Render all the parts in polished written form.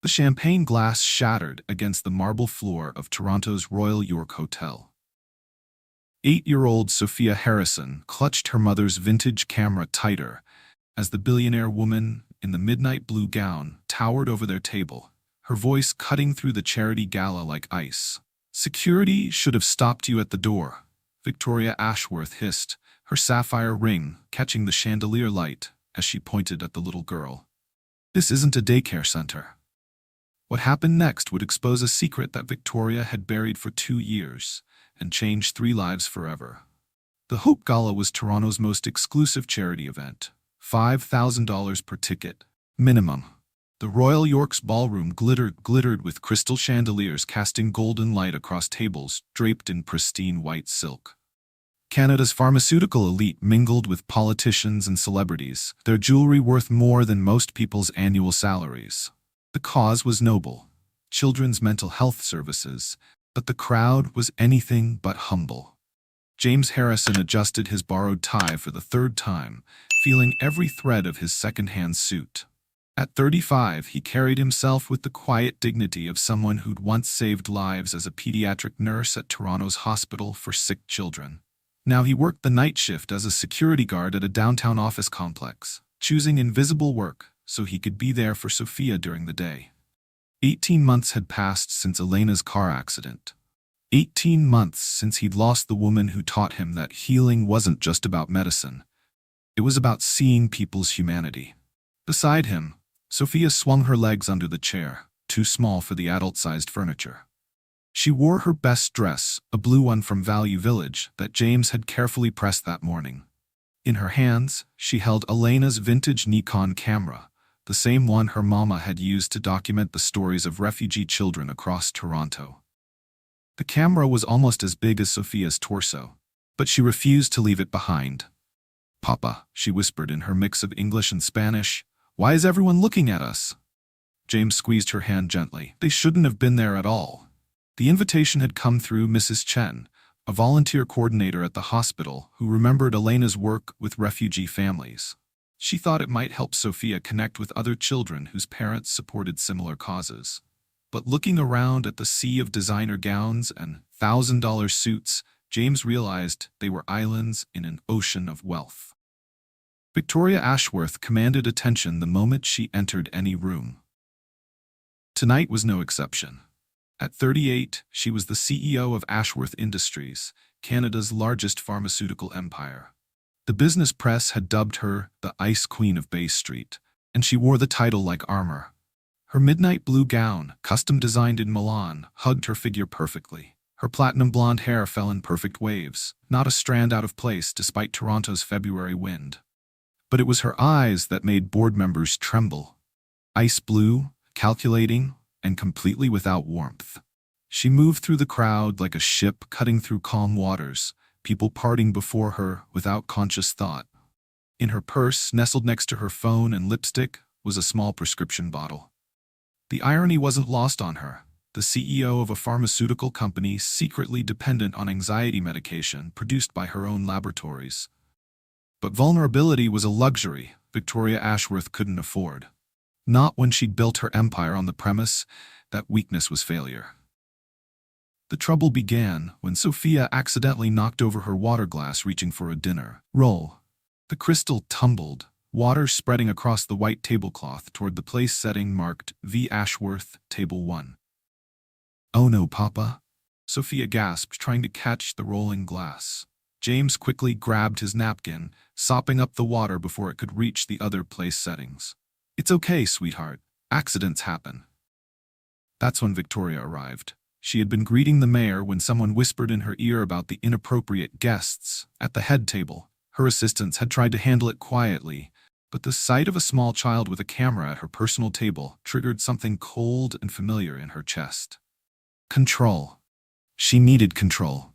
The champagne glass shattered against the marble floor of Toronto's Royal York Hotel. 8-year-old Sophia Harrison clutched her mother's vintage camera tighter as the billionaire woman in the midnight blue gown towered over their table, her voice cutting through the charity gala like ice. "Security should have stopped you at the door," Victoria Ashworth hissed, her sapphire ring catching the chandelier light as she pointed at the little girl. "This isn't a daycare center." What happened next would expose a secret that Victoria had buried for 2 years and change 3 lives forever. The Hope Gala was Toronto's most exclusive charity event, $5,000 per ticket, minimum. The Royal York's ballroom glittered with crystal chandeliers casting golden light across tables draped in pristine white silk. Canada's pharmaceutical elite mingled with politicians and celebrities, their jewelry worth more than most people's annual salaries. The cause was noble, children's mental health services, but the crowd was anything but humble. James Harrison adjusted his borrowed tie for the 3rd time, feeling every thread of his second-hand suit. At 35, he carried himself with the quiet dignity of someone who'd once saved lives as a pediatric nurse at Toronto's hospital for sick children. Now he worked the night shift as a security guard at a downtown office complex, choosing invisible work so he could be there for Sophia during the day. 18 months had passed since Elena's car accident. 18 months since he'd lost the woman who taught him that healing wasn't just about medicine. It was about seeing people's humanity. Beside him, Sophia swung her legs under the chair, too small for the adult-sized furniture. She wore her best dress, a blue one from Value Village that James had carefully pressed that morning. In her hands, she held Elena's vintage Nikon camera, the same one her mama had used to document the stories of refugee children across Toronto. The camera was almost as big as Sophia's torso, but she refused to leave it behind. "Papa," she whispered in her mix of English and Spanish, "why is everyone looking at us?" James squeezed her hand gently. They shouldn't have been there at all. The invitation had come through Mrs. Chen, a volunteer coordinator at the hospital who remembered Elena's work with refugee families. She thought it might help Sophia connect with other children whose parents supported similar causes. But looking around at the sea of designer gowns and $1,000 suits, James realized they were islands in an ocean of wealth. Victoria Ashworth commanded attention the moment she entered any room. Tonight was no exception. At 38, she was the CEO of Ashworth Industries, Canada's largest pharmaceutical empire. The business press had dubbed her the Ice Queen of Bay Street, and she wore the title like armor. Her midnight blue gown, custom designed in Milan, hugged her figure perfectly. Her platinum blonde hair fell in perfect waves, not a strand out of place despite Toronto's February wind. But it was her eyes that made board members tremble. Ice blue, calculating, and completely without warmth. She moved through the crowd like a ship cutting through calm waters, people parting before her without conscious thought. In her purse, nestled next to her phone and lipstick, was a small prescription bottle. The irony wasn't lost on her. The CEO of a pharmaceutical company secretly dependent on anxiety medication produced by her own laboratories. But vulnerability was a luxury Victoria Ashworth couldn't afford. Not when she'd built her empire on the premise that weakness was failure. The trouble began when Sophia accidentally knocked over her water glass reaching for a dinner roll. The crystal tumbled, water spreading across the white tablecloth toward the place setting marked V. Ashworth, Table 1. "Oh no, Papa," Sophia gasped, trying to catch the rolling glass. James quickly grabbed his napkin, sopping up the water before it could reach the other place settings. "It's okay, sweetheart. Accidents happen." That's when Victoria arrived. She had been greeting the mayor when someone whispered in her ear about the inappropriate guests at the head table. Her assistants had tried to handle it quietly, but the sight of a small child with a camera at her personal table triggered something cold and familiar in her chest. Control. She needed control.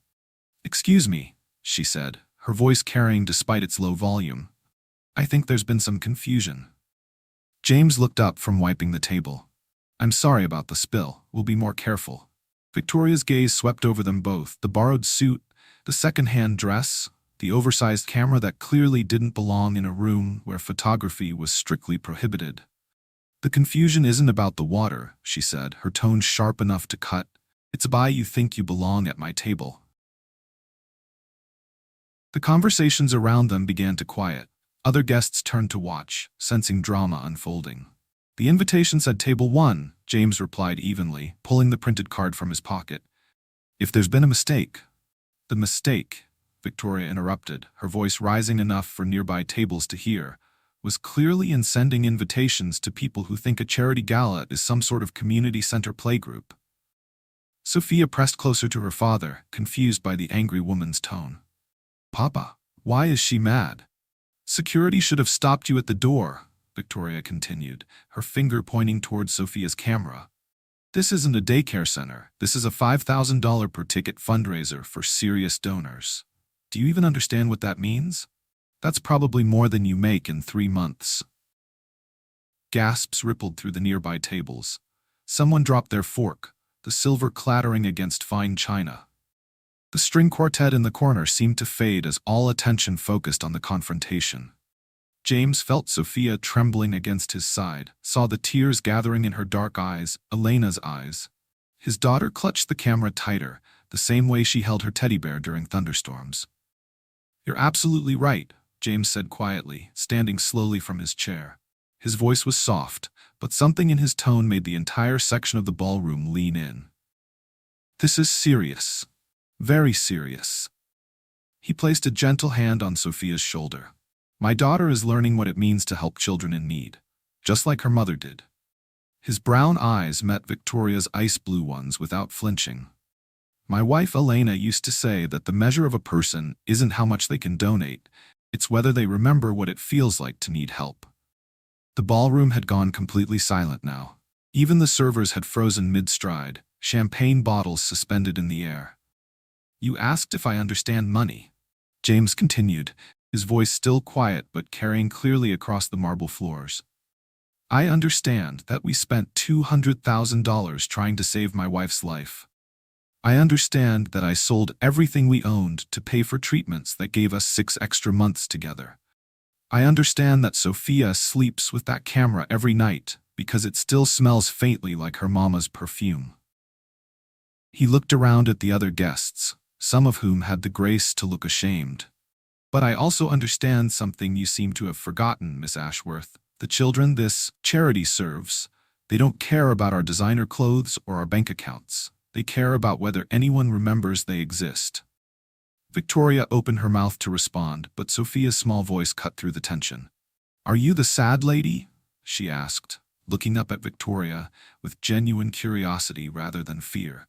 "Excuse me," she said, her voice carrying despite its low volume. "I think there's been some confusion." James looked up from wiping the table. "I'm sorry about the spill. We'll be more careful." Victoria's gaze swept over them both, the borrowed suit, the second-hand dress, the oversized camera that clearly didn't belong in a room where photography was strictly prohibited. The confusion isn't about the water, she said, her tone sharp enough to cut. It's why you think you belong at my table. The conversations around them began to quiet. Other guests turned to watch, sensing drama unfolding. The invitation said Table 1, James replied evenly, pulling the printed card from his pocket. If there's been a mistake. The mistake, Victoria interrupted, her voice rising enough for nearby tables to hear, was clearly in sending invitations to people who think a charity gala is some sort of community center playgroup. Sophia pressed closer to her father, confused by the angry woman's tone. Papa, why is she mad? Security should have stopped you at the door, Victoria continued, her finger pointing towards Sophia's camera. This isn't a daycare center. This is a $5,000 per ticket fundraiser for serious donors. Do you even understand what that means? That's probably more than you make in 3 months. Gasps rippled through the nearby tables. Someone dropped their fork, the silver clattering against fine china. The string quartet in the corner seemed to fade as all attention focused on the confrontation. James felt Sophia trembling against his side, saw the tears gathering in her dark eyes, Elena's eyes. His daughter clutched the camera tighter, the same way she held her teddy bear during thunderstorms. You're absolutely right, James said quietly, standing slowly from his chair. His voice was soft, but something in his tone made the entire section of the ballroom lean in. This is serious. Very serious. He placed a gentle hand on Sophia's shoulder. My daughter is learning what it means to help children in need, just like her mother did. His brown eyes met Victoria's ice blue ones without flinching. My wife Elena used to say that the measure of a person isn't how much they can donate, it's whether they remember what it feels like to need help. The ballroom had gone completely silent now. Even the servers had frozen mid-stride, champagne bottles suspended in the air. You asked if I understand money, James continued, his voice still quiet but carrying clearly across the marble floors. I understand that we spent $200,000 trying to save my wife's life. I understand that I sold everything we owned to pay for treatments that gave us 6 extra months together. I understand that Sophia sleeps with that camera every night because it still smells faintly like her mama's perfume. He looked around at the other guests, some of whom had the grace to look ashamed. But I also understand something you seem to have forgotten, Miss Ashworth. The children this charity serves, they don't care about our designer clothes or our bank accounts. They care about whether anyone remembers they exist. Victoria opened her mouth to respond, but Sophia's small voice cut through the tension. Are you the sad lady? She asked, looking up at Victoria with genuine curiosity rather than fear.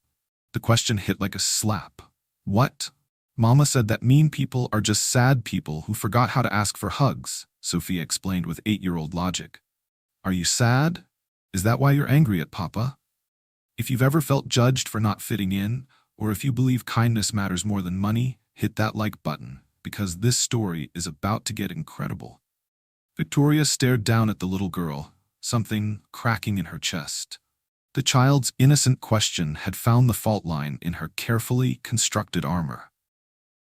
The question hit like a slap. What? Mama said that mean people are just sad people who forgot how to ask for hugs, Sophia explained with 8-year-old logic. Are you sad? Is that why you're angry at Papa? If you've ever felt judged for not fitting in, or if you believe kindness matters more than money, hit that like button, because this story is about to get incredible. Victoria stared down at the little girl, something cracking in her chest. The child's innocent question had found the fault line in her carefully constructed armor.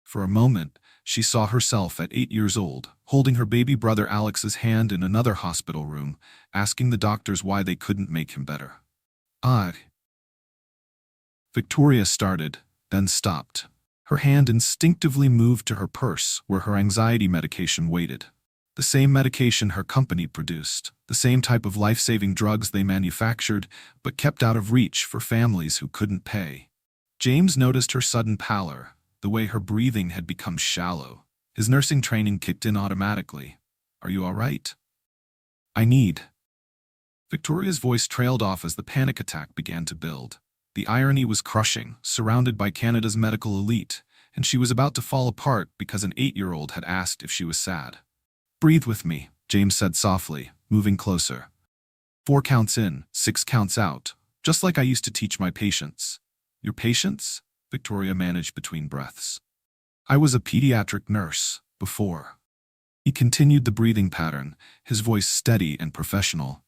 For a moment, she saw herself at 8 years old, holding her baby brother Alex's hand in another hospital room, asking the doctors why they couldn't make him better. Victoria started, then stopped. Her hand instinctively moved to her purse, where her anxiety medication waited. The same medication her company produced, the same type of life-saving drugs they manufactured, but kept out of reach for families who couldn't pay. James noticed her sudden pallor, the way her breathing had become shallow. His nursing training kicked in automatically. Are you all right? I need. Victoria's voice trailed off as the panic attack began to build. The irony was crushing, surrounded by Canada's medical elite, and she was about to fall apart because an 8-year-old had asked if she was sad. Breathe with me, James said softly, moving closer. 4 counts in, 6 counts out, just like I used to teach my patients. Your patients? Victoria managed between breaths. I was a pediatric nurse, before. He continued the breathing pattern, his voice steady and professional.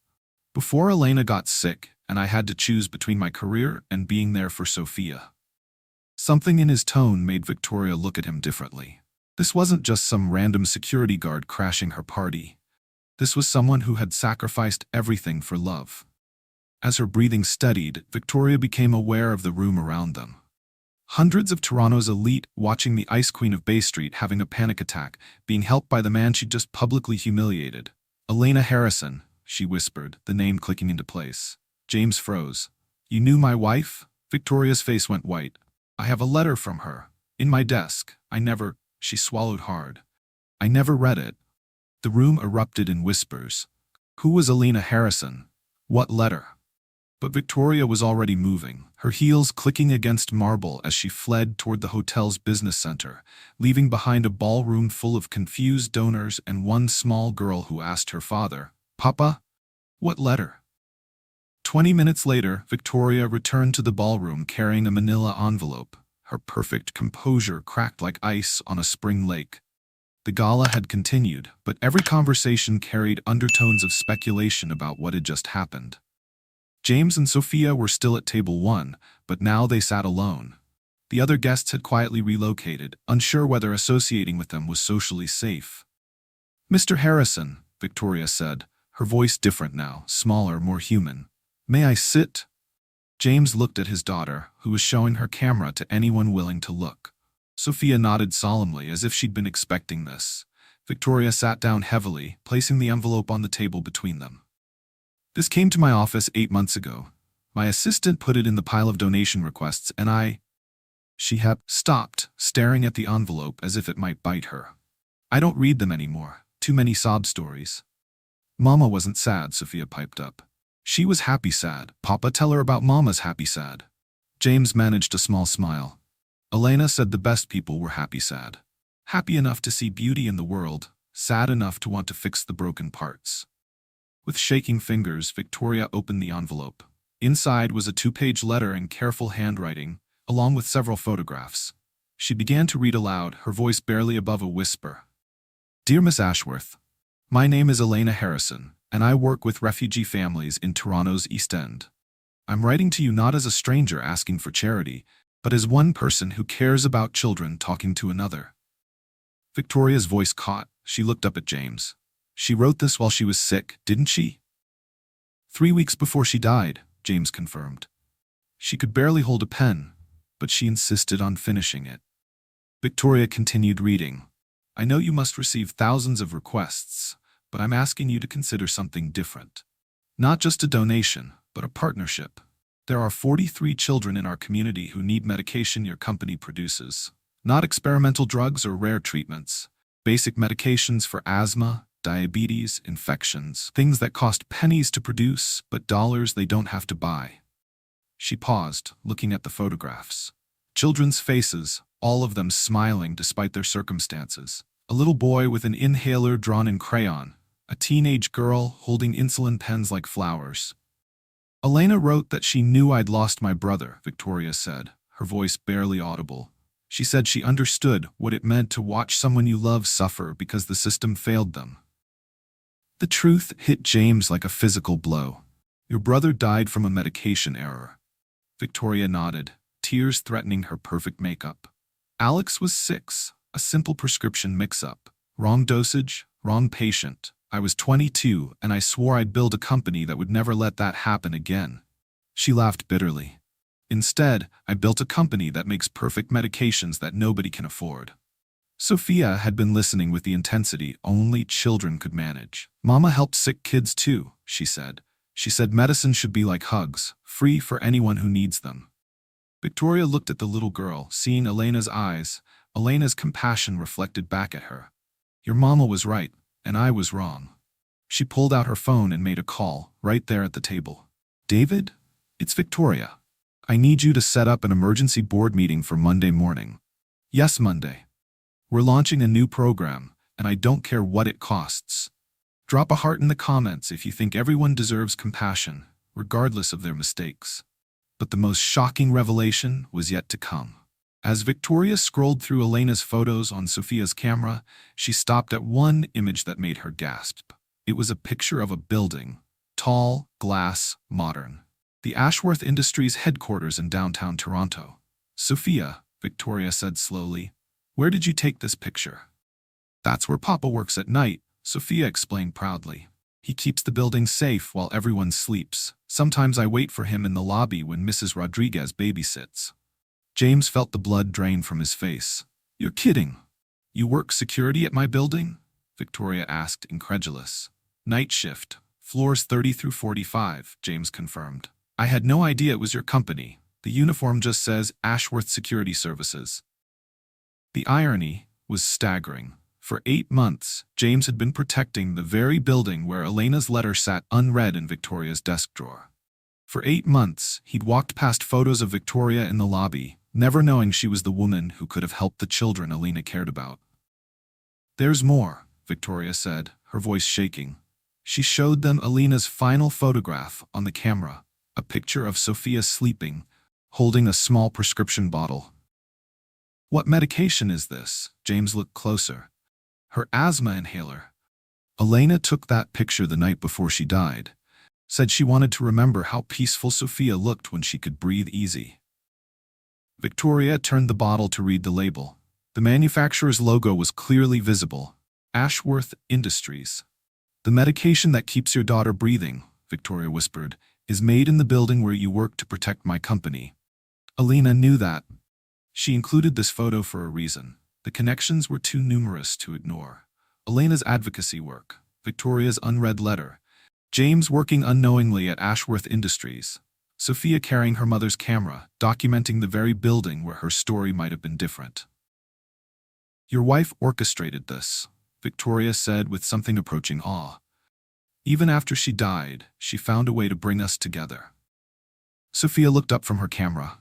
Before Elena got sick, and I had to choose between my career and being there for Sophia. Something in his tone made Victoria look at him differently. This wasn't just some random security guard crashing her party. This was someone who had sacrificed everything for love. As her breathing steadied, Victoria became aware of the room around them. Hundreds of Toronto's elite watching the Ice Queen of Bay Street having a panic attack, being helped by the man she'd just publicly humiliated. Elena Harrison, she whispered, the name clicking into place. James froze. You knew my wife? Victoria's face went white. I have a letter from her. In my desk. She swallowed hard. I never read it. The room erupted in whispers. Who was Elena Harrison? What letter? But Victoria was already moving, her heels clicking against marble as she fled toward the hotel's business center, leaving behind a ballroom full of confused donors and one small girl who asked her father, Papa? What letter? 20 minutes later, Victoria returned to the ballroom carrying a manila envelope, her perfect composure cracked like ice on a spring lake. The gala had continued, but every conversation carried undertones of speculation about what had just happened. James and Sophia were still at table 1, but now they sat alone. The other guests had quietly relocated, unsure whether associating with them was socially safe. Mr. Harrison, Victoria said, her voice different now, smaller, more human. May I sit? James looked at his daughter, who was showing her camera to anyone willing to look. Sophia nodded solemnly, as if she'd been expecting this. Victoria sat down heavily, placing the envelope on the table between them. This came to my office 8 months ago. My assistant put it in the pile of donation requests and She had stopped, staring at the envelope as if it might bite her. I don't read them anymore. Too many sob stories. Mama wasn't sad, Sophia piped up. She was happy sad. Papa, tell her about Mama's happy sad. James managed a small smile. Elena said the best people were happy sad. Happy enough to see beauty in the world, sad enough to want to fix the broken parts. With shaking fingers, Victoria opened the envelope. Inside was a 2-page letter in careful handwriting, along with several photographs. She began to read aloud, her voice barely above a whisper. Dear Miss Ashworth, my name is Elena Harrison, and I work with refugee families in Toronto's East End. I'm writing to you not as a stranger asking for charity, but as one person who cares about children talking to another. Victoria's voice caught. She looked up at James. She wrote this while she was sick, didn't she? 3 weeks before she died, James confirmed. She could barely hold a pen, but she insisted on finishing it. Victoria continued reading. I know you must receive thousands of requests, but I'm asking you to consider something different. Not just a donation, but a partnership. There are 43 children in our community who need medication your company produces. Not experimental drugs or rare treatments. Basic medications for asthma, diabetes, infections, things that cost pennies to produce, but dollars they don't have to buy. She paused, looking at the photographs. Children's faces, all of them smiling despite their circumstances. A little boy with an inhaler drawn in crayon. A teenage girl holding insulin pens like flowers. Elena wrote that she knew I'd lost my brother, Victoria said, her voice barely audible. She said she understood what it meant to watch someone you love suffer because the system failed them. The truth hit James like a physical blow. Your brother died from a medication error. Victoria nodded, tears threatening her perfect makeup. Alex was 6, a simple prescription mix-up. Wrong dosage, wrong patient. I was 22, and I swore I'd build a company that would never let that happen again. She laughed bitterly. Instead, I built a company that makes perfect medications that nobody can afford. Sophia had been listening with the intensity only children could manage. Mama helped sick kids too, she said. She said medicine should be like hugs, free for anyone who needs them. Victoria looked at the little girl, seeing Elena's eyes. Elena's compassion reflected back at her. Your mama was right, and I was wrong. She pulled out her phone and made a call, right there at the table. David? It's Victoria. I need you to set up an emergency board meeting for Monday morning. Yes, Monday. We're launching a new program, and I don't care what it costs. Drop a heart in the comments if you think everyone deserves compassion, regardless of their mistakes. But the most shocking revelation was yet to come. As Victoria scrolled through Elena's photos on Sophia's camera, she stopped at one image that made her gasp. It was a picture of a building. Tall, glass, modern. The Ashworth Industries headquarters in downtown Toronto. Sophia, Victoria said slowly, where did you take this picture? That's where Papa works at night, Sophia explained proudly. He keeps the building safe while everyone sleeps. Sometimes I wait for him in the lobby when Mrs. Rodriguez babysits. James felt the blood drain from his face. You're kidding. You work security at my building? Victoria asked, incredulous. Night shift, floors 30 through 45, James confirmed. I had no idea it was your company. The uniform just says Ashworth Security Services. The irony was staggering. For 8 months, James had been protecting the very building where Elena's letter sat unread in Victoria's desk drawer. For 8 months, he'd walked past photos of Victoria in the lobby, never knowing she was the woman who could have helped the children Elena cared about. There's more, Victoria said, her voice shaking. She showed them Elena's final photograph on the camera, a picture of Sophia sleeping, holding a small prescription bottle. What medication is this? James looked closer. Her asthma inhaler. Elena took that picture the night before she died. Said she wanted to remember how peaceful Sophia looked when she could breathe easy. Victoria turned the bottle to read the label. The manufacturer's logo was clearly visible. Ashworth Industries. The medication that keeps your daughter breathing, Victoria whispered, is made in the building where you work to protect my company. Elena knew that. She included this photo for a reason. The connections were too numerous to ignore. Elena's advocacy work, Victoria's unread letter, James working unknowingly at Ashworth Industries, Sophia carrying her mother's camera, documenting the very building where her story might have been different. Your wife orchestrated this, Victoria said with something approaching awe. Even after she died, she found a way to bring us together. Sophia looked up from her camera.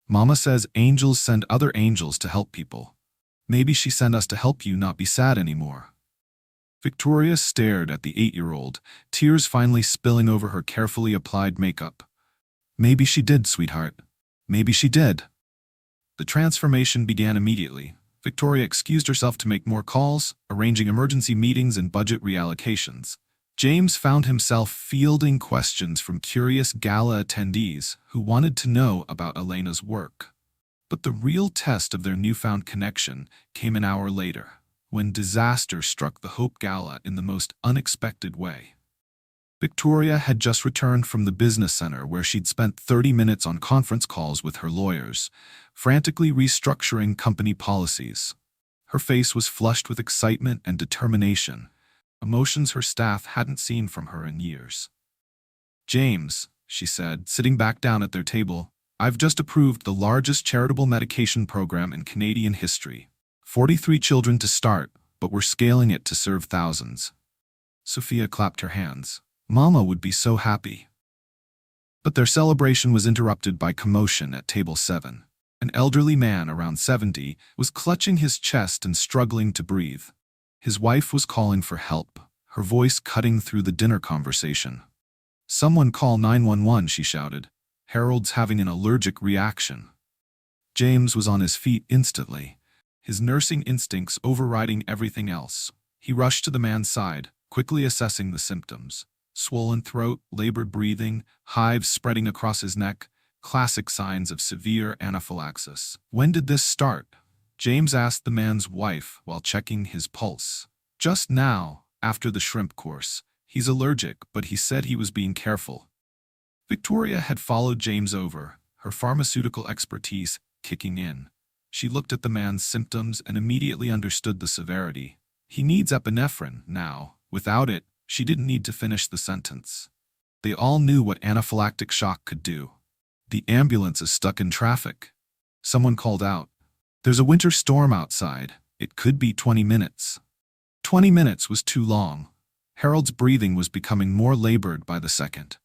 Mama says angels send other angels to help people. Maybe she sent us to help you not be sad anymore. Victoria stared at the 8-year-old, tears finally spilling over her carefully applied makeup. Maybe she did, sweetheart. Maybe she did. The transformation began immediately. Victoria excused herself to make more calls, arranging emergency meetings and budget reallocations. James found himself fielding questions from curious gala attendees who wanted to know about Elena's work. But the real test of their newfound connection came an hour later, when disaster struck the Hope Gala in the most unexpected way. Victoria had just returned from the business center where she'd spent 30 minutes on conference calls with her lawyers, frantically restructuring company policies. Her face was flushed with excitement and determination, emotions her staff hadn't seen from her in years. James, she said, sitting back down at their table, I've just approved the largest charitable medication program in Canadian history. 43 children to start, but we're scaling it to serve thousands. Sophia clapped her hands. Mama would be so happy. But their celebration was interrupted by commotion at table 7. An elderly man around 70 was clutching his chest and struggling to breathe. His wife was calling for help, her voice cutting through the dinner conversation. Someone call 911, she shouted. Harold's having an allergic reaction. James was on his feet instantly, his nursing instincts overriding everything else. He rushed to the man's side, quickly assessing the symptoms. Swollen throat, labored breathing, hives spreading across his neck, classic signs of severe anaphylaxis. When did this start? James asked the man's wife while checking his pulse. Just now, after the shrimp course. He's allergic, but he said he was being careful. Victoria had followed James over, her pharmaceutical expertise kicking in. She looked at the man's symptoms and immediately understood the severity. He needs epinephrine now. Without it, she didn't need to finish the sentence. They all knew what anaphylactic shock could do. The ambulance is stuck in traffic. Someone called out. There's a winter storm outside. It could be 20 minutes. 20 minutes was too long. Harold's breathing was becoming more labored by the second.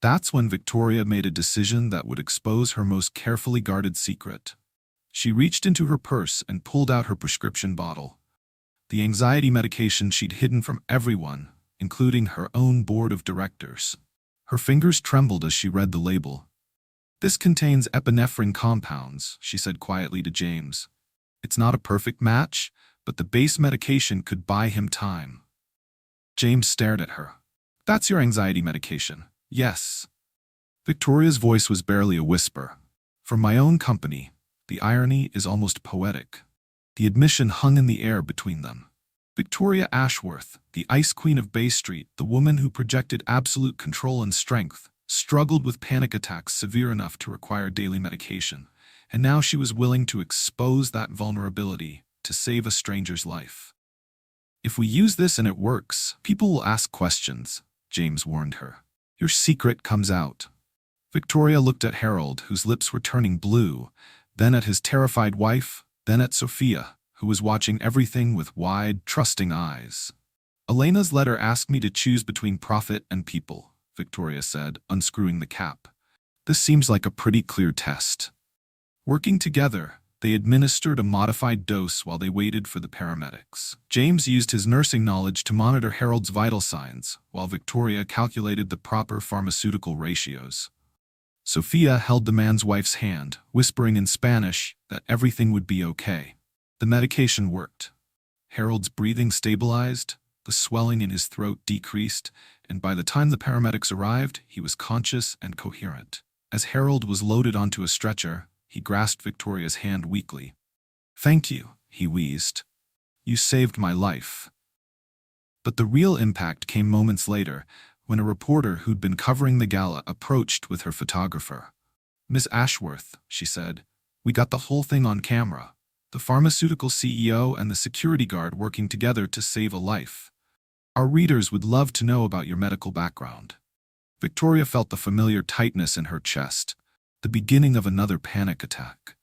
That's when Victoria made a decision that would expose her most carefully guarded secret. She reached into her purse and pulled out her prescription bottle. The anxiety medication she'd hidden from everyone, including her own board of directors. Her fingers trembled as she read the label. This contains epinephrine compounds, she said quietly to James. It's not a perfect match, but the base medication could buy him time. James stared at her. That's your anxiety medication. Yes. Victoria's voice was barely a whisper. For my own company, the irony is almost poetic. The admission hung in the air between them. Victoria Ashworth, the Ice Queen of Bay Street, the woman who projected absolute control and strength, struggled with panic attacks severe enough to require daily medication, and now she was willing to expose that vulnerability to save a stranger's life. "If we use this and it works, people will ask questions," James warned her. "Your secret comes out." Victoria looked at Harold, whose lips were turning blue, then at his terrified wife, then at Sophia, who was watching everything with wide, trusting eyes. "Elena's letter asked me to choose between profit and people," Victoria said, unscrewing the cap. "This seems like a pretty clear test." Working together, they administered a modified dose while they waited for the paramedics. James used his nursing knowledge to monitor Harold's vital signs, while Victoria calculated the proper pharmaceutical ratios. Sophia held the man's wife's hand, whispering in Spanish that everything would be okay. The medication worked. Harold's breathing stabilized, the swelling in his throat decreased, and by the time the paramedics arrived, he was conscious and coherent. As Harold was loaded onto a stretcher, he grasped Victoria's hand weakly. "Thank you," he wheezed. "You saved my life." But the real impact came moments later, when a reporter who'd been covering the gala approached with her photographer. "Miss Ashworth," she said, "we got the whole thing on camera. The pharmaceutical CEO and the security guard working together to save a life. Our readers would love to know about your medical background." Victoria felt the familiar tightness in her chest, the beginning of another panic attack.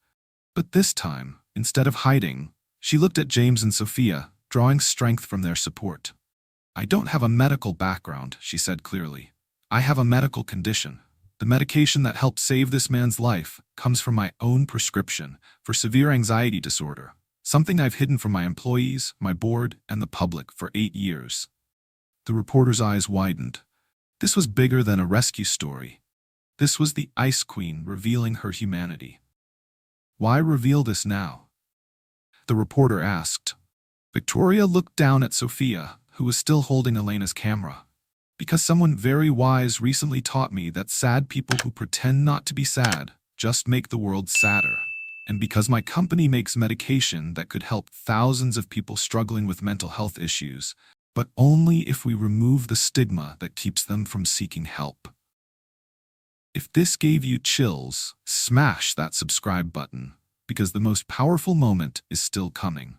But this time, instead of hiding, she looked at James and Sophia, drawing strength from their support. "I don't have a medical background," she said clearly. "I have a medical condition. The medication that helped save this man's life comes from my own prescription for severe anxiety disorder, something I've hidden from my employees, my board, and the public for 8 years. The reporter's eyes widened. This was bigger than a rescue story. This was the Ice Queen revealing her humanity. "Why reveal this now?" the reporter asked. Victoria looked down at Sophia, who was still holding Elena's camera. "Because someone very wise recently taught me that sad people who pretend not to be sad just make the world sadder. And because my company makes medication that could help thousands of people struggling with mental health issues, but only if we remove the stigma that keeps them from seeking help." If this gave you chills, smash that subscribe button, because the most powerful moment is still coming.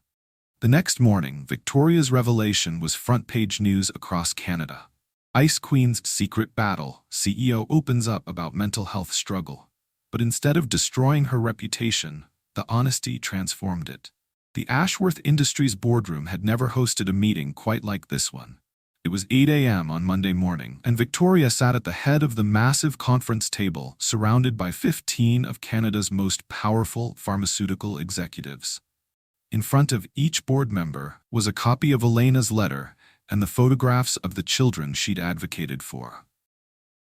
The next morning, Victoria's revelation was front-page news across Canada. Ice Queen's secret battle, CEO opens up about mental health struggle. But instead of destroying her reputation, the honesty transformed it. The Ashworth Industries boardroom had never hosted a meeting quite like this one. It was 8 a.m. on Monday morning, and Victoria sat at the head of the massive conference table, surrounded by 15 of Canada's most powerful pharmaceutical executives. In front of each board member was a copy of Elena's letter and the photographs of the children she'd advocated for.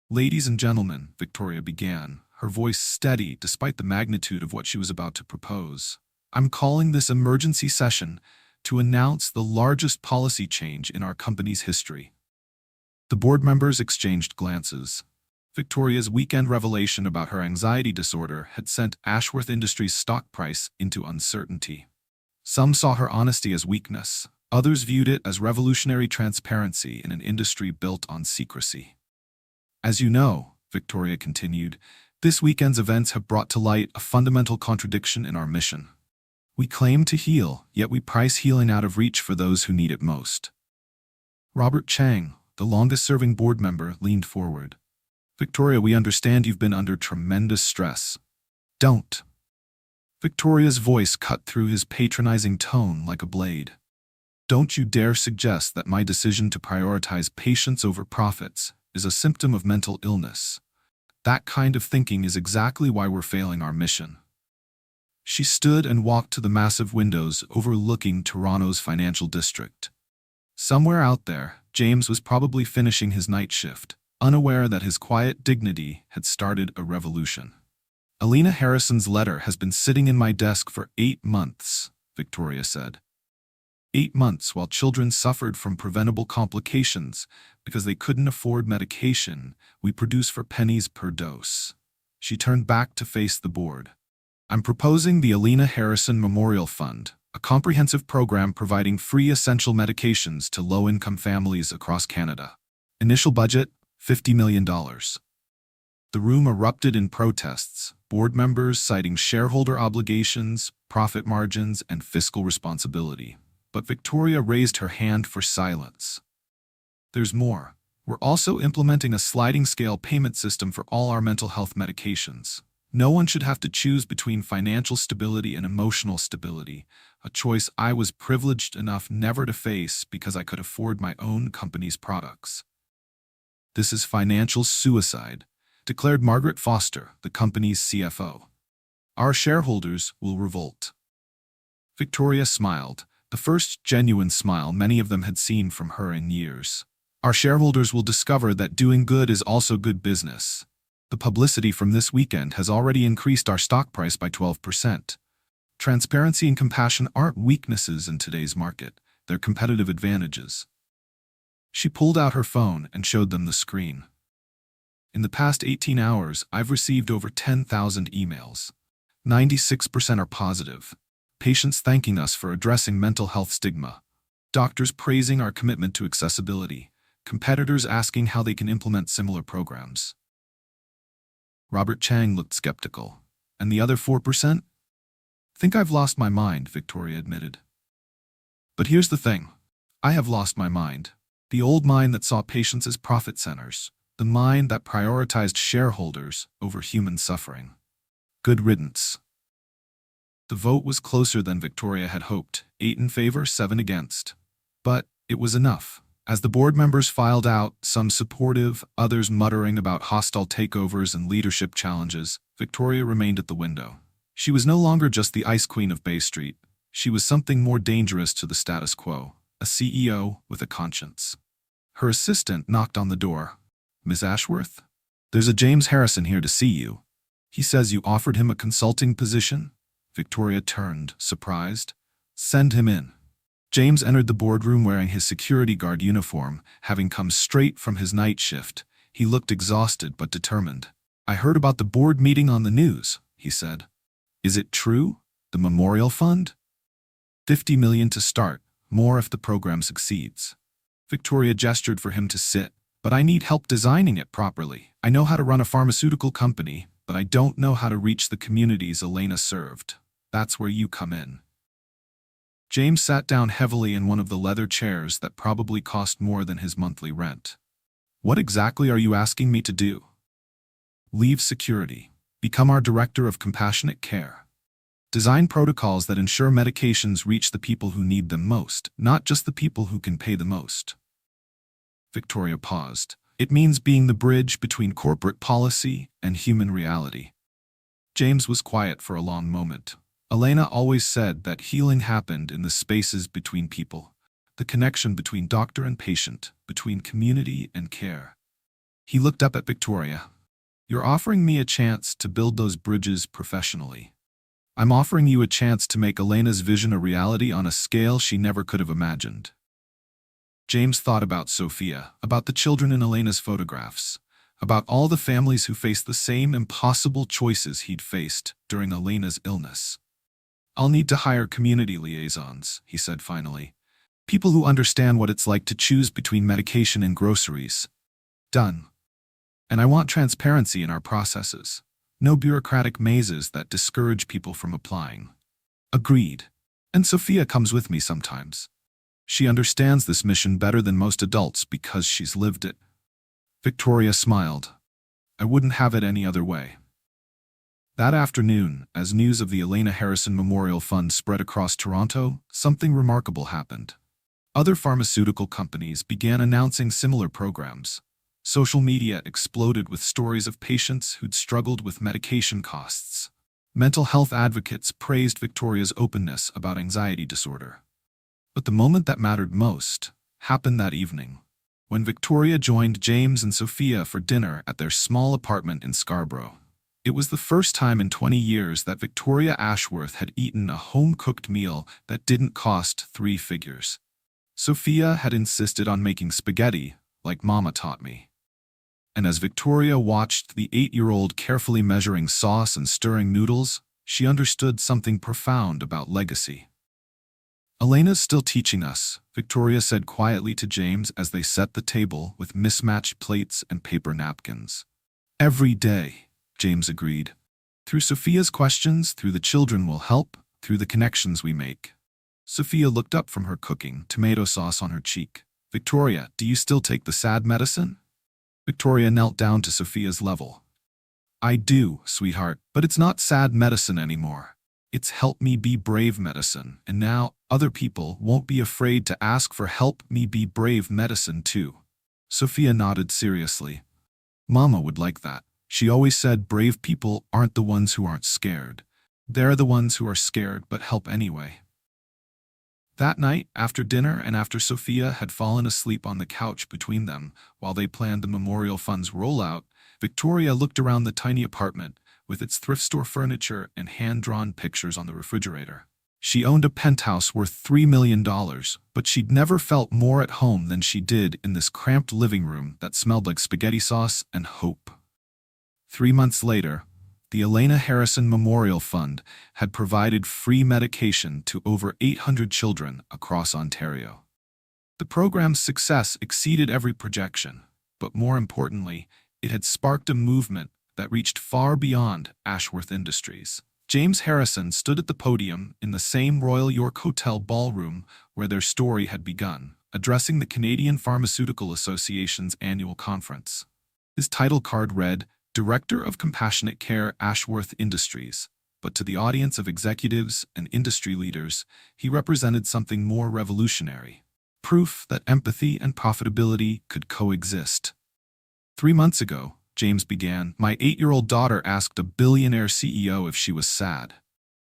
"Ladies and gentlemen," Victoria began, her voice steady despite the magnitude of what she was about to propose, "I'm calling this emergency session to announce the largest policy change in our company's history." The board members exchanged glances. Victoria's weekend revelation about her anxiety disorder had sent Ashworth Industries' stock price into uncertainty. Some saw her honesty as weakness. Others viewed it as revolutionary transparency in an industry built on secrecy. "As you know," Victoria continued, "this weekend's events have brought to light a fundamental contradiction in our mission. We claim to heal, yet we price healing out of reach for those who need it most." Robert Chang, the longest-serving board member, leaned forward. "Victoria, we understand you've been under tremendous stress. Don't." Victoria's voice cut through his patronizing tone like a blade. "Don't you dare suggest that my decision to prioritize patients over profits is a symptom of mental illness. That kind of thinking is exactly why we're failing our mission." She stood and walked to the massive windows overlooking Toronto's financial district. Somewhere out there, James was probably finishing his night shift, unaware that his quiet dignity had started a revolution. "Elena Harrison's letter has been sitting in my desk for 8 months, Victoria said. 8 months while children suffered from preventable complications because they couldn't afford medication we produce for pennies per dose." She turned back to face the board. "I'm proposing the Elena Harrison Memorial Fund, a comprehensive program providing free essential medications to low-income families across Canada. Initial budget, $50 million. The room erupted in protests, board members citing shareholder obligations, profit margins, and fiscal responsibility. But Victoria raised her hand for silence. There's more. We're also implementing a sliding scale payment system for all our mental health medications. No one should have to choose between financial stability and emotional stability, a choice I was privileged enough never to face because I could afford my own company's products. This is financial suicide, declared Margaret Foster, the company's CFO. Our shareholders will revolt. Victoria smiled, the first genuine smile many of them had seen from her in years. Our shareholders will discover that doing good is also good business. The publicity from this weekend has already increased our stock price by 12%. Transparency and compassion aren't weaknesses in today's market, they're competitive advantages. She pulled out her phone and showed them the screen. In the past 18 hours, I've received over 10,000 emails. 96% are positive. Patients thanking us for addressing mental health stigma. Doctors praising our commitment to accessibility. Competitors asking how they can implement similar programs. Robert Chang looked skeptical. And the other 4%? Think I've lost my mind, Victoria admitted. But here's the thing. I have lost my mind. The old mind that saw patients as profit centers. The mind that prioritized shareholders over human suffering. Good riddance. The vote was closer than Victoria had hoped, 8 in favor, 7 against. But it was enough. As the board members filed out, some supportive, others muttering about hostile takeovers and leadership challenges, Victoria remained at the window. She was no longer just the ice queen of Bay Street. She was something more dangerous to the status quo, a CEO with a conscience. Her assistant knocked on the door. Miss Ashworth? There's a James Harrison here to see you. He says you offered him a consulting position? Victoria turned, surprised. Send him in. James entered the boardroom wearing his security guard uniform, having come straight from his night shift. He looked exhausted but determined. I heard about the board meeting on the news, he said. Is it true? The memorial fund? $50 million to start, more if the program succeeds. Victoria gestured for him to sit. But I need help designing it properly. I know how to run a pharmaceutical company, but I don't know how to reach the communities Elena served. That's where you come in. James sat down heavily in one of the leather chairs that probably cost more than his monthly rent. What exactly are you asking me to do? Leave security. Become our director of compassionate care. Design protocols that ensure medications reach the people who need them most, not just the people who can pay the most. Victoria paused. It means being the bridge between corporate policy and human reality. James was quiet for a long moment. Elena always said that healing happened in the spaces between people, the connection between doctor and patient, between community and care. He looked up at Victoria. You're offering me a chance to build those bridges professionally. I'm offering you a chance to make Elena's vision a reality on a scale she never could have imagined. James thought about Sophia, about the children in Elena's photographs, about all the families who faced the same impossible choices he'd faced during Elena's illness. I'll need to hire community liaisons, he said finally. People who understand what it's like to choose between medication and groceries. Done. And I want transparency in our processes. No bureaucratic mazes that discourage people from applying. Agreed. And Sophia comes with me sometimes. She understands this mission better than most adults because she's lived it. Victoria smiled. I wouldn't have it any other way. That afternoon, as news of the Elena Harrison Memorial Fund spread across Toronto, something remarkable happened. Other pharmaceutical companies began announcing similar programs. Social media exploded with stories of patients who'd struggled with medication costs. Mental health advocates praised Victoria's openness about anxiety disorder. But the moment that mattered most happened that evening, when Victoria joined James and Sophia for dinner at their small apartment in Scarborough. It was the first time in 20 years that Victoria Ashworth had eaten a home-cooked meal that didn't cost 3 figures. Sophia had insisted on making spaghetti, like Mama taught me. And as Victoria watched the 8-year-old carefully measuring sauce and stirring noodles, she understood something profound about legacy. Elena's still teaching us, Victoria said quietly to James as they set the table with mismatched plates and paper napkins. Every day, James agreed. Through Sophia's questions, through the children will help, through the connections we make. Sophia looked up from her cooking, tomato sauce on her cheek. Victoria, do you still take the sad medicine? Victoria knelt down to Sophia's level. I do, sweetheart, but it's not sad medicine anymore. It's help me be brave medicine, and now other people won't be afraid to ask for help me be brave medicine too. Sophia nodded seriously. Mama would like that. She always said brave people aren't the ones who aren't scared. They're the ones who are scared but help anyway. That night, after dinner and after Sophia had fallen asleep on the couch between them while they planned the memorial fund's rollout, Victoria looked around the tiny apartment with its thrift store furniture and hand-drawn pictures on the refrigerator. She owned a penthouse worth $3 million, but she'd never felt more at home than she did in this cramped living room that smelled like spaghetti sauce and hope. 3 months later, the Elena Harrison Memorial Fund had provided free medication to over 800 children across Ontario. The program's success exceeded every projection, but more importantly, it had sparked a movement that reached far beyond Ashworth Industries. James Harrison stood at the podium in the same Royal York Hotel ballroom where their story had begun, addressing the Canadian Pharmaceutical Association's annual conference. His title card read, Director of Compassionate Care, Ashworth Industries, but to the audience of executives and industry leaders, he represented something more revolutionary. Proof that empathy and profitability could coexist. 3 months ago, James began, my 8-year-old daughter asked a billionaire CEO if she was sad.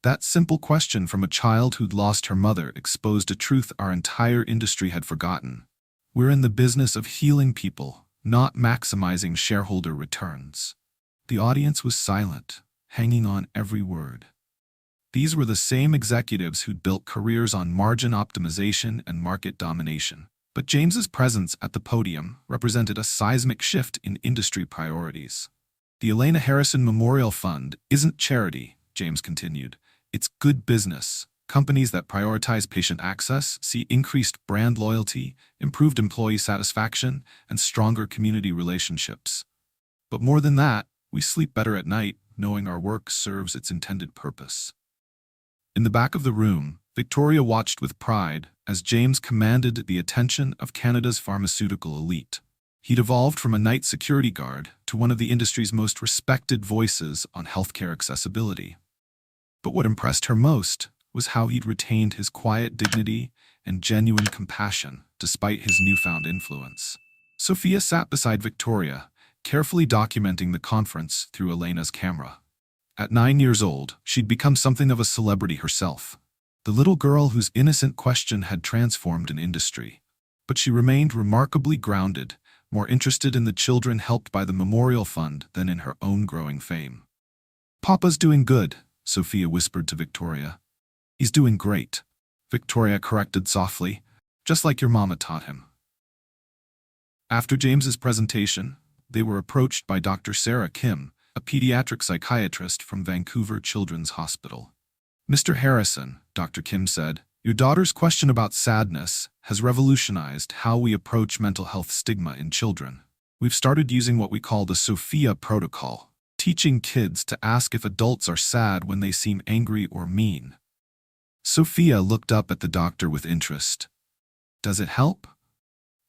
That simple question from a child who'd lost her mother exposed a truth our entire industry had forgotten. We're in the business of healing people, not maximizing shareholder returns. The audience was silent, hanging on every word. These were the same executives who'd built careers on margin optimization and market domination. But James's presence at the podium represented a seismic shift in industry priorities. The Elena Harrison Memorial Fund isn't charity, James continued. It's good business. Companies that prioritize patient access see increased brand loyalty, improved employee satisfaction, and stronger community relationships. But more than that, we sleep better at night, knowing our work serves its intended purpose. In the back of the room, Victoria watched with pride as James commanded the attention of Canada's pharmaceutical elite. He'd evolved from a night security guard to one of the industry's most respected voices on healthcare accessibility. But what impressed her most was how he'd retained his quiet dignity and genuine compassion despite his newfound influence. Sophia sat beside Victoria, carefully documenting the conference through Elena's camera. At 9 years old, she'd become something of a celebrity herself. The little girl whose innocent question had transformed an industry. But she remained remarkably grounded, more interested in the children helped by the Memorial Fund than in her own growing fame. Papa's doing good, Sophia whispered to Victoria. He's doing great, Victoria corrected softly, just like your mama taught him. After James's presentation, they were approached by Dr. Sarah Kim, a pediatric psychiatrist from Vancouver Children's Hospital. Mr. Harrison, Dr. Kim said, your daughter's question about sadness has revolutionized how we approach mental health stigma in children. We've started using what we call the Sophia protocol, teaching kids to ask if adults are sad when they seem angry or mean. Sophia looked up at the doctor with interest. Does it help?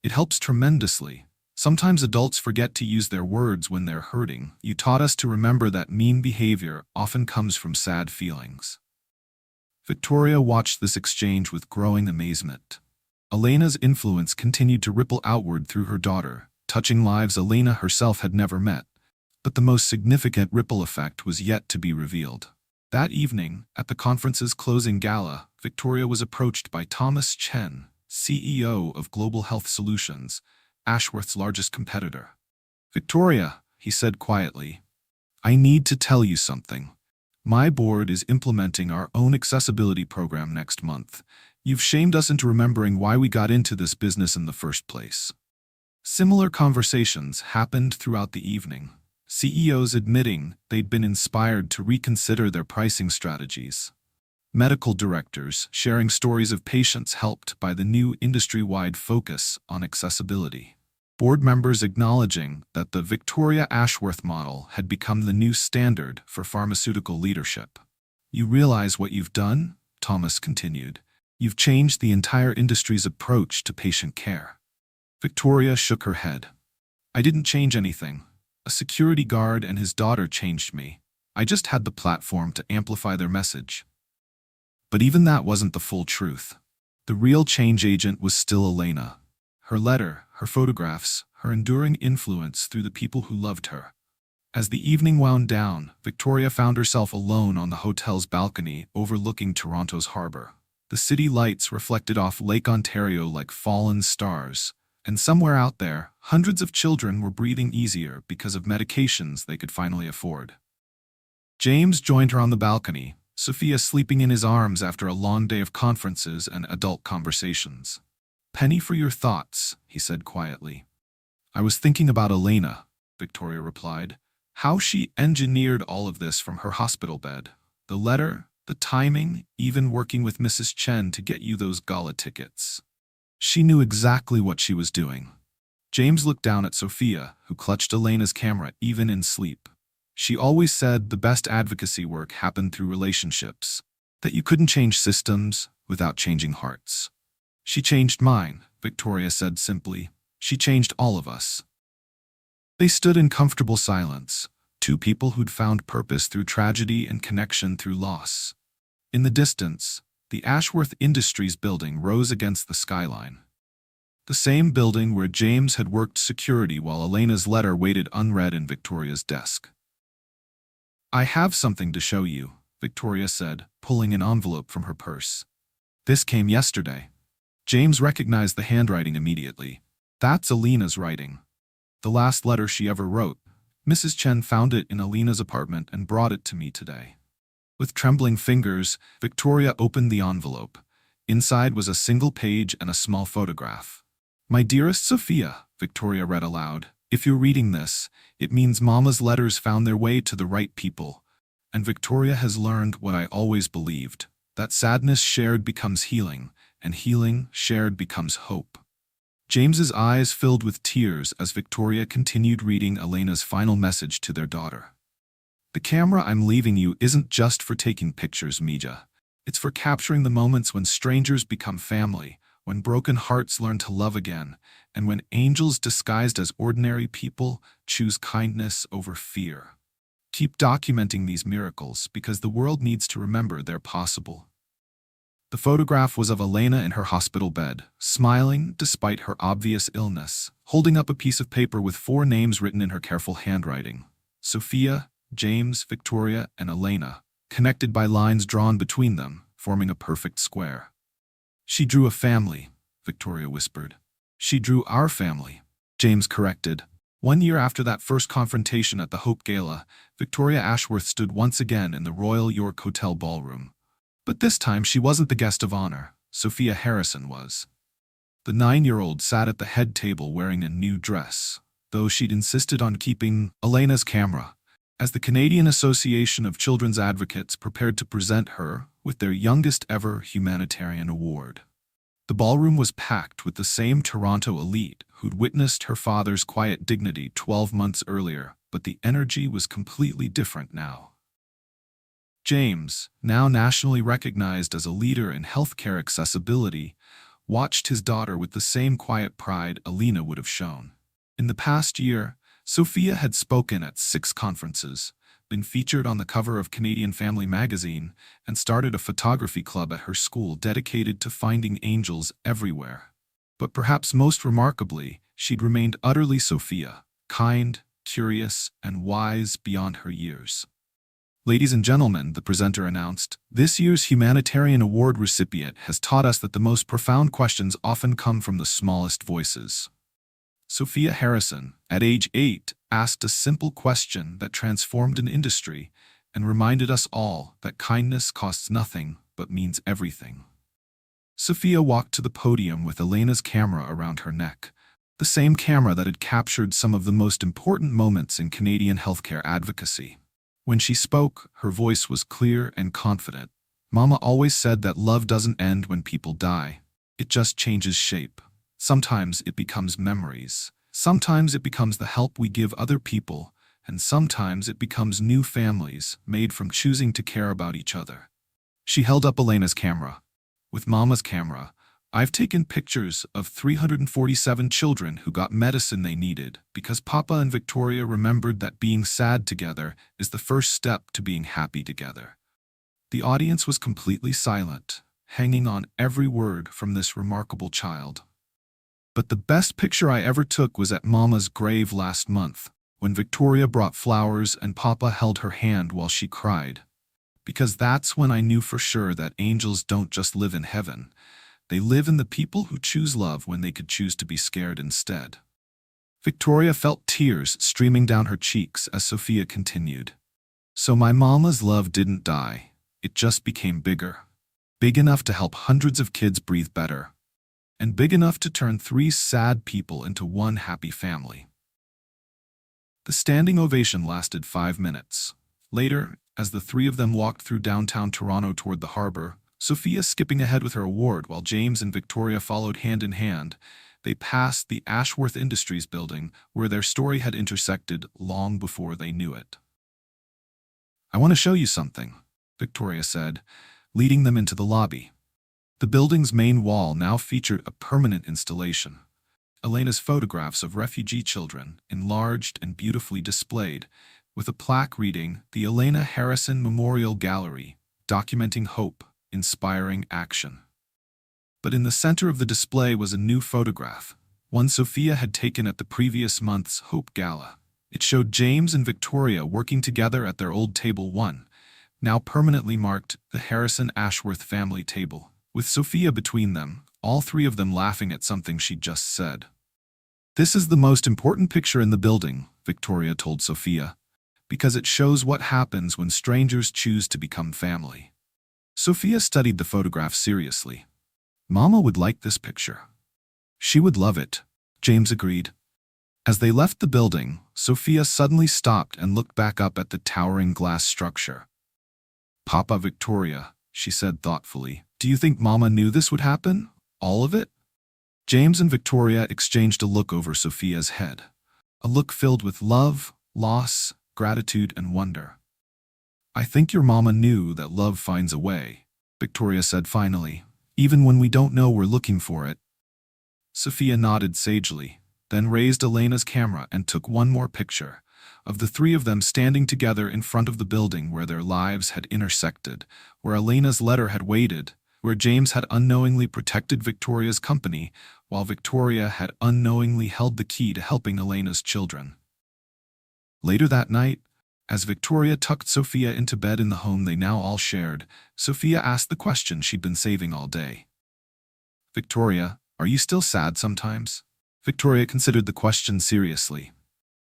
It helps tremendously. Sometimes adults forget to use their words when they're hurting. You taught us to remember that mean behavior often comes from sad feelings. Victoria watched this exchange with growing amazement. Elena's influence continued to ripple outward through her daughter, touching lives Elena herself had never met. But the most significant ripple effect was yet to be revealed. That evening, at the conference's closing gala, Victoria was approached by Thomas Chen, CEO of Global Health Solutions, Ashworth's largest competitor. Victoria, he said quietly, I need to tell you something. My board is implementing our own accessibility program next month. You've shamed us into remembering why we got into this business in the first place. Similar conversations happened throughout the evening, CEOs admitting they'd been inspired to reconsider their pricing strategies. medical directors sharing stories of patients helped by the new industry-wide focus on accessibility. Board members acknowledging that the Victoria Ashworth model had become the new standard for pharmaceutical leadership. "You realize what you've done?" Thomas continued. "You've changed the entire industry's approach to patient care." Victoria shook her head. "I didn't change anything. A security guard and his daughter changed me. I just had the platform to amplify their message." But even that wasn't the full truth. The real change agent was still Elena. Her letter, her photographs, her enduring influence through the people who loved her. As the evening wound down, Victoria found herself alone on the hotel's balcony overlooking Toronto's harbor. The city lights reflected off Lake Ontario like fallen stars, and somewhere out there, hundreds of children were breathing easier because of medications they could finally afford. James joined her on the balcony, Sophia sleeping in his arms after a long day of conferences and adult conversations. "Penny for your thoughts," he said quietly. "I was thinking about Elena," Victoria replied. "How she engineered all of this from her hospital bed. The letter, the timing, even working with Mrs. Chen to get you those gala tickets. She knew exactly what she was doing." James looked down at Sophia, who clutched Elena's camera even in sleep. "She always said the best advocacy work happened through relationships, that you couldn't change systems without changing hearts." "She changed mine," Victoria said simply. "She changed all of us." They stood in comfortable silence, two people who'd found purpose through tragedy and connection through loss. In the distance, the Ashworth Industries building rose against the skyline. The same building where James had worked security while Elena's letter waited unread in Victoria's desk. "I have something to show you," Victoria said, pulling an envelope from her purse. "This came yesterday." James recognized the handwriting immediately. "That's Elena's writing. The last letter she ever wrote. Mrs. Chen found it in Elena's apartment and brought it to me today." With trembling fingers, Victoria opened the envelope. Inside was a single page and a small photograph. "My dearest Sophia," Victoria read aloud, "if you're reading this, it means Mama's letters found their way to the right people. And Victoria has learned what I always believed, that sadness shared becomes healing, and healing shared becomes hope." James's eyes filled with tears as Victoria continued reading Elena's final message to their daughter. "The camera I'm leaving you isn't just for taking pictures, Mija. It's for capturing the moments when strangers become family, when broken hearts learn to love again, and when angels disguised as ordinary people choose kindness over fear. Keep documenting these miracles because the world needs to remember they're possible." The photograph was of Elena in her hospital bed, smiling despite her obvious illness, holding up a piece of paper with 4 names written in her careful handwriting: Sophia, James, Victoria, and Elena, connected by lines drawn between them, forming a perfect square. "She drew a family," Victoria whispered. "She drew our family," James corrected. 1 year after that first confrontation at the Hope Gala, Victoria Ashworth stood once again in the Royal York Hotel ballroom. But this time she wasn't the guest of honor. Sophia Harrison was. The 9-year-old sat at the head table wearing a new dress, though she'd insisted on keeping Elena's camera, as the Canadian Association of Children's Advocates prepared to present her with their youngest ever humanitarian award. The ballroom was packed with the same Toronto elite who'd witnessed her father's quiet dignity 12 months earlier, but the energy was completely different now. James, now nationally recognized as a leader in healthcare accessibility, watched his daughter with the same quiet pride Elena would have shown. In the past year, Sophia had spoken at 6 conferences, been featured on the cover of Canadian Family magazine, and started a photography club at her school dedicated to finding angels everywhere. But perhaps most remarkably, she'd remained utterly Sophia, kind, curious, and wise beyond her years. "Ladies and gentlemen," the presenter announced, "this year's Humanitarian Award recipient has taught us that the most profound questions often come from the smallest voices." Sophia Harrison, at age 8, asked a simple question that transformed an industry and reminded us all that kindness costs nothing but means everything. Sophia walked to the podium with Elena's camera around her neck, the same camera that had captured some of the most important moments in Canadian healthcare advocacy. When she spoke, her voice was clear and confident. Mama always said that love doesn't end when people die. It just changes shape. Sometimes it becomes memories. Sometimes it becomes the help we give other people. And sometimes it becomes new families made from choosing to care about each other. She held up Elena's camera. With Mama's camera, I've taken pictures of 347 children who got medicine they needed because Papa and Victoria remembered that being sad together is the first step to being happy together. The audience was completely silent, hanging on every word from this remarkable child. But the best picture I ever took was at Mama's grave last month, when Victoria brought flowers and Papa held her hand while she cried. Because that's when I knew for sure that angels don't just live in heaven. They live in the people who choose love when they could choose to be scared instead. Victoria felt tears streaming down her cheeks as Sophia continued. So my mama's love didn't die. It just became bigger. Big enough to help hundreds of kids breathe better. And big enough to turn 3 sad people into 1 happy family. The standing ovation lasted 5 minutes. Later, as the 3 of them walked through downtown Toronto toward the harbor, Sophia skipping ahead with her award while James and Victoria followed hand in hand, they passed the Ashworth Industries building where their story had intersected long before they knew it. I want to show you something, Victoria said, leading them into the lobby. The building's main wall now featured a permanent installation. Elena's photographs of refugee children, enlarged and beautifully displayed, with a plaque reading, "The Elena Harrison Memorial Gallery, documenting hope, inspiring action." But in the center of the display was a new photograph, one Sophia had taken at the previous month's Hope Gala. It showed James and Victoria working together at their old Table 1, now permanently marked the Harrison Ashworth family table, with Sophia between them, all 3 of them laughing at something she'd just said. "This is the most important picture in the building," Victoria told Sophia, "because it shows what happens when strangers choose to become family." Sophia studied the photograph seriously. "Mama would like this picture." "She would love it," James agreed. As they left the building, Sophia suddenly stopped and looked back up at the towering glass structure. "Papa, Victoria," she said thoughtfully, "do you think Mama knew this would happen? All of it?" James and Victoria exchanged a look over Sophia's head. A look filled with love, loss, gratitude, and wonder. "I think your mama knew that love finds a way," Victoria said finally, "even when we don't know we're looking for it." Sophia nodded sagely, then raised Elena's camera and took one more picture, of the 3 of them standing together in front of the building where their lives had intersected, where Elena's letter had waited, where James had unknowingly protected Victoria's company, while Victoria had unknowingly held the key to helping Elena's children. Later that night, as Victoria tucked Sophia into bed in the home they now all shared, Sophia asked the question she'd been saving all day. "Victoria, are you still sad sometimes?" Victoria considered the question seriously.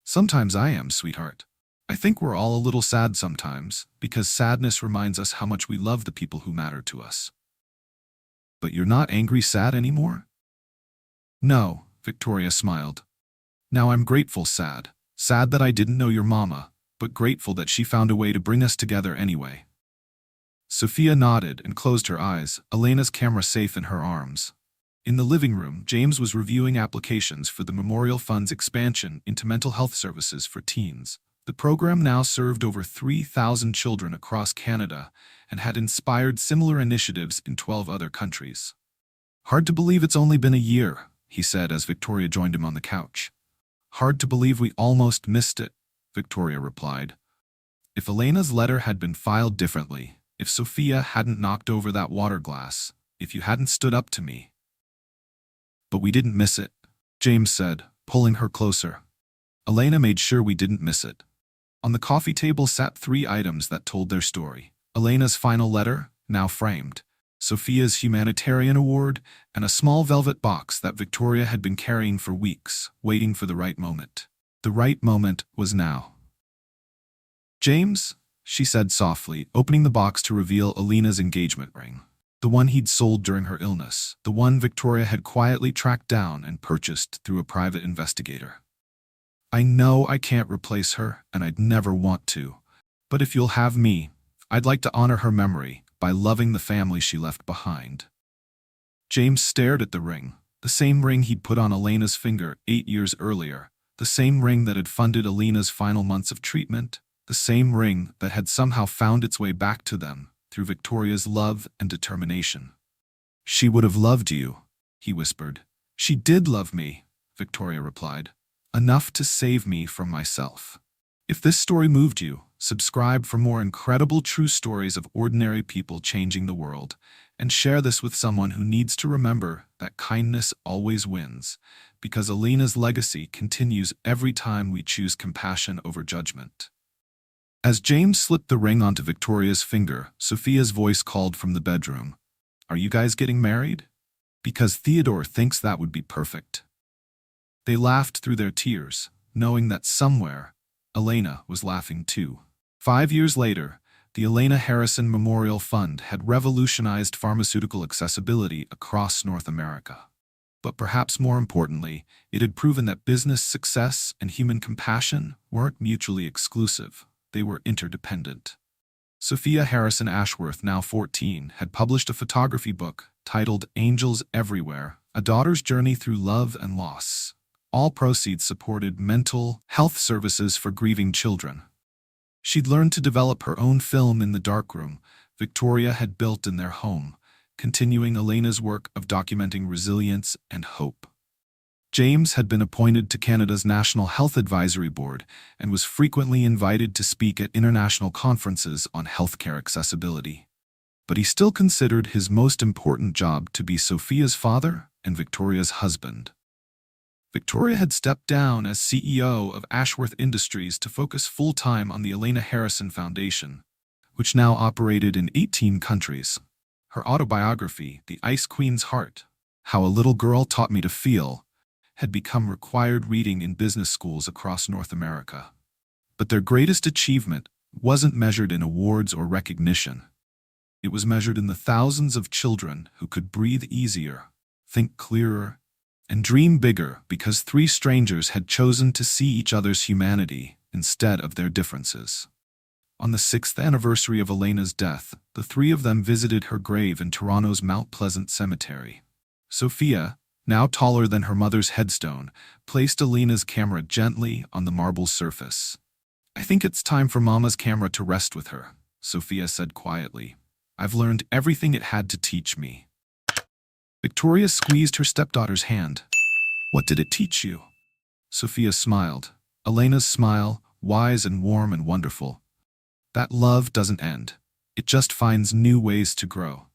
"Sometimes I am, sweetheart. I think we're all a little sad sometimes, because sadness reminds us how much we love the people who matter to us." "But you're not angry sad anymore?" "No," Victoria smiled. "Now I'm grateful sad. Sad that I didn't know your mama, but grateful that she found a way to bring us together anyway." Sophia nodded and closed her eyes, Elena's camera safe in her arms. In the living room, James was reviewing applications for the Memorial Fund's expansion into mental health services for teens. The program now served over 3,000 children across Canada and had inspired similar initiatives in 12 other countries. "Hard to believe it's only been a year," he said as Victoria joined him on the couch. "Hard to believe we almost missed it," Victoria replied. "If Elena's letter had been filed differently, if Sophia hadn't knocked over that water glass, if you hadn't stood up to me." "But we didn't miss it," James said, pulling her closer. "Elena made sure we didn't miss it." On the coffee table sat 3 items that told their story. Elena's final letter, now framed, Sophia's humanitarian award, and a small velvet box that Victoria had been carrying for weeks, waiting for the right moment. The right moment was now. "James," she said softly, opening the box to reveal Elena's engagement ring. The one he'd sold during her illness, the one Victoria had quietly tracked down and purchased through a private investigator. "I know I can't replace her, and I'd never want to. But if you'll have me, I'd like to honor her memory by loving the family she left behind. James stared at the ring, the same ring he'd put on Elena's finger 8 years earlier, the same ring that had funded Elena's final months of treatment, the same ring that had somehow found its way back to them through Victoria's love and determination. "She would have loved you," he whispered. "She did love me," Victoria replied. "Enough to save me from myself." If this story moved you, subscribe for more incredible true stories of ordinary people changing the world, and share this with someone who needs to remember that kindness always wins, because Elena's legacy continues every time we choose compassion over judgment. As James slipped the ring onto Victoria's finger, Sophia's voice called from the bedroom. "Are you guys getting married? Because Theodore thinks that would be perfect." They laughed through their tears, knowing that somewhere, Elena was laughing too. 5 years later, the Elena Harrison Memorial Fund had revolutionized pharmaceutical accessibility across North America. But perhaps more importantly, it had proven that business success and human compassion weren't mutually exclusive. They were interdependent. Sophia Harrison Ashworth, now 14, had published a photography book titled Angels Everywhere, A Daughter's Journey Through Love and Loss. All proceeds supported mental health services for grieving children. She'd learned to develop her own film in the darkroom Victoria had built in their home, continuing Elena's work of documenting resilience and hope. James had been appointed to Canada's National Health Advisory Board and was frequently invited to speak at international conferences on healthcare accessibility. But he still considered his most important job to be Sophia's father and Victoria's husband. Victoria had stepped down as CEO of Ashworth Industries to focus full-time on the Elena Harrison Foundation, which now operated in 18 countries. Her autobiography, The Ice Queen's Heart, How a Little Girl Taught Me to Feel, had become required reading in business schools across North America. But their greatest achievement wasn't measured in awards or recognition. It was measured in the thousands of children who could breathe easier, think clearer, and dream bigger because 3 strangers had chosen to see each other's humanity instead of their differences. On the 6th anniversary of Elena's death, the 3 of them visited her grave in Toronto's Mount Pleasant Cemetery. Sophia, now taller than her mother's headstone, placed Elena's camera gently on the marble surface. "I think it's time for Mama's camera to rest with her," Sophia said quietly. "I've learned everything it had to teach me." Victoria squeezed her stepdaughter's hand. "What did it teach you?" Sophia smiled. Elena's smile, wise and warm and wonderful. "That love doesn't end. It just finds new ways to grow."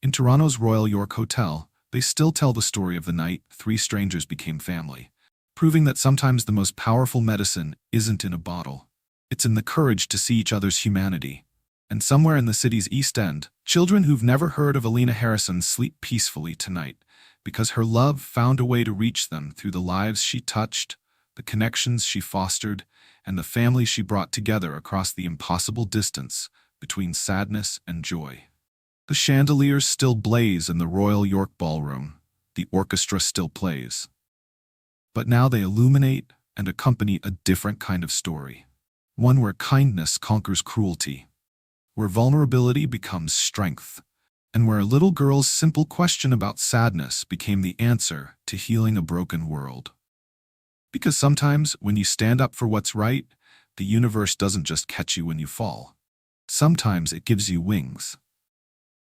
In Toronto's Royal York Hotel, they still tell the story of the night 3 strangers became family, proving that sometimes the most powerful medicine isn't in a bottle. It's in the courage to see each other's humanity. And somewhere in the city's East End, children who've never heard of Elena Harrison sleep peacefully tonight because her love found a way to reach them through the lives she touched, the connections she fostered, and the family she brought together across the impossible distance between sadness and joy. The chandeliers still blaze in the Royal York Ballroom. The orchestra still plays. But now they illuminate and accompany a different kind of story. One where kindness conquers cruelty, where vulnerability becomes strength, and where a little girl's simple question about sadness became the answer to healing a broken world. Because sometimes, when you stand up for what's right, the universe doesn't just catch you when you fall. Sometimes it gives you wings.